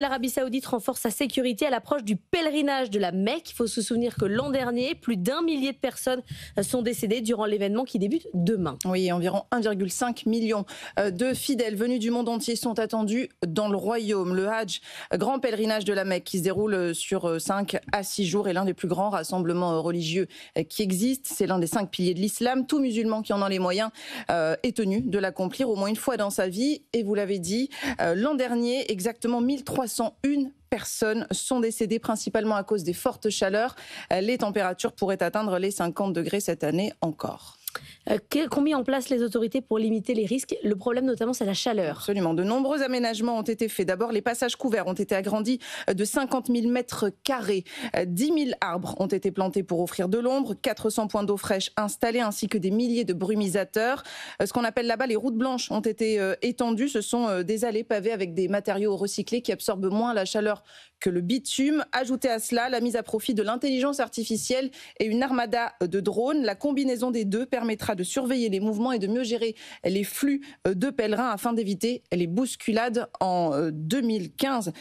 L'Arabie Saoudite renforce sa sécurité à l'approche du pèlerinage de la Mecque. Il faut se souvenir que l'an dernier, plus d'1 millier de personnes sont décédées durant l'événement qui débute demain. Oui, environ 1,5 million de fidèles venus du monde entier sont attendus dans le royaume. Le Hajj, grand pèlerinage de la Mecque, qui se déroule sur 5 à 6 jours, est l'un des plus grands rassemblements religieux qui existent. C'est l'un des 5 piliers de l'islam. Tout musulman qui en a les moyens est tenu de l'accomplir au moins une fois dans sa vie. Et vous l'avez dit, l'an dernier, exactement 1301 personnes sont décédées, principalement à cause des fortes chaleurs. Les températures pourraient atteindre les 50 degrés cette année encore. Qu'ont mis en place les autorités pour limiter les risques? Le problème notamment, c'est la chaleur. Absolument. De nombreux aménagements ont été faits. D'abord, les passages couverts ont été agrandis de 50 000 mètres carrés. 10 000 arbres ont été plantés pour offrir de l'ombre. 400 points d'eau fraîche installés ainsi que des milliers de brumisateurs. Ce qu'on appelle là-bas les routes blanches ont été étendues. Ce sont des allées pavées avec des matériaux recyclés qui absorbent moins la chaleur que le bitume. Ajoutez à cela la mise à profit de l'intelligence artificielle et une armada de drones. La combinaison des deux permettra de surveiller les mouvements et de mieux gérer les flux de pèlerins afin d'éviter les bousculades. En 2015,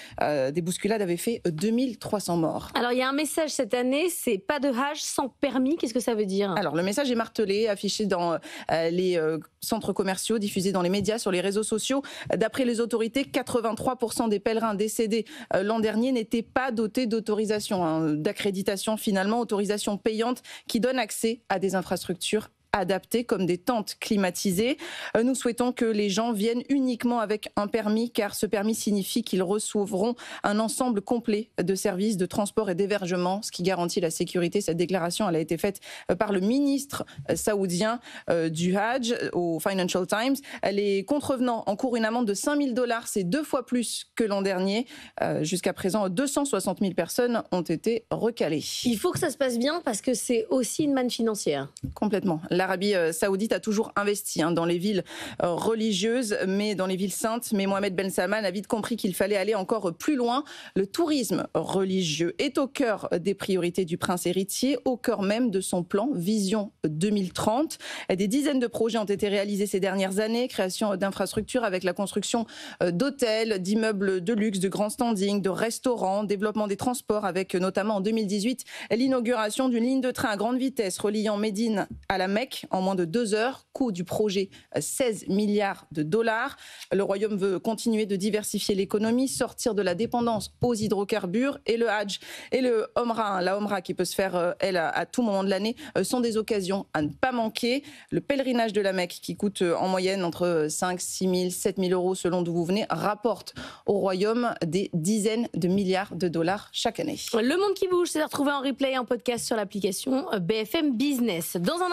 des bousculades avaient fait 2300 morts. Alors il y a un message cette année, c'est pas de Hajj sans permis. Qu'est-ce que ça veut dire? Alors le message est martelé, affiché dans les centres commerciaux, diffusé dans les médias, sur les réseaux sociaux. D'après les autorités, 83% des pèlerins décédés l'an dernier n'étaient pas dotés d'autorisation, d'accréditation finalement, autorisation payante qui donne accès à des infrastructures adaptés comme des tentes climatisées. Nous souhaitons que les gens viennent uniquement avec un permis, car ce permis signifie qu'ils recevront un ensemble complet de services de transport et d'hébergement, ce qui garantit la sécurité. Cette déclaration, elle a été faite par le ministre saoudien du Hajj au Financial Times. Les contrevenants encourent une amende de 5 000 $, c'est 2 fois plus que l'an dernier. Jusqu'à présent, 260 000 personnes ont été recalées. Il faut que ça se passe bien parce que c'est aussi une manne financière. Complètement. L'Arabie Saoudite a toujours investi dans les villes religieuses, mais dans les villes saintes. Mais Mohamed Ben Salman a vite compris qu'il fallait aller encore plus loin. Le tourisme religieux est au cœur des priorités du prince héritier, au cœur même de son plan Vision 2030. Des dizaines de projets ont été réalisés ces dernières années. Création d'infrastructures avec la construction d'hôtels, d'immeubles de luxe, de grands standings, de restaurants, développement des transports avec notamment en 2018 l'inauguration d'une ligne de train à grande vitesse reliant Médine à la Mecque en moins de 2 heures. Coût du projet 16 milliards de $. Le Royaume veut continuer de diversifier l'économie, sortir de la dépendance aux hydrocarbures, et le Hajj et le Omra, la Omra qui peut se faire elle à tout moment de l'année, sont des occasions à ne pas manquer. Le pèlerinage de la Mecque, qui coûte en moyenne entre 5 000, 6 000, 7 000 euros selon d'où vous venez, rapporte au Royaume des dizaines de milliards de dollars chaque année. Le monde qui bouge, c'est à retrouver en replay, en podcast sur l'application BFM Business. Dans un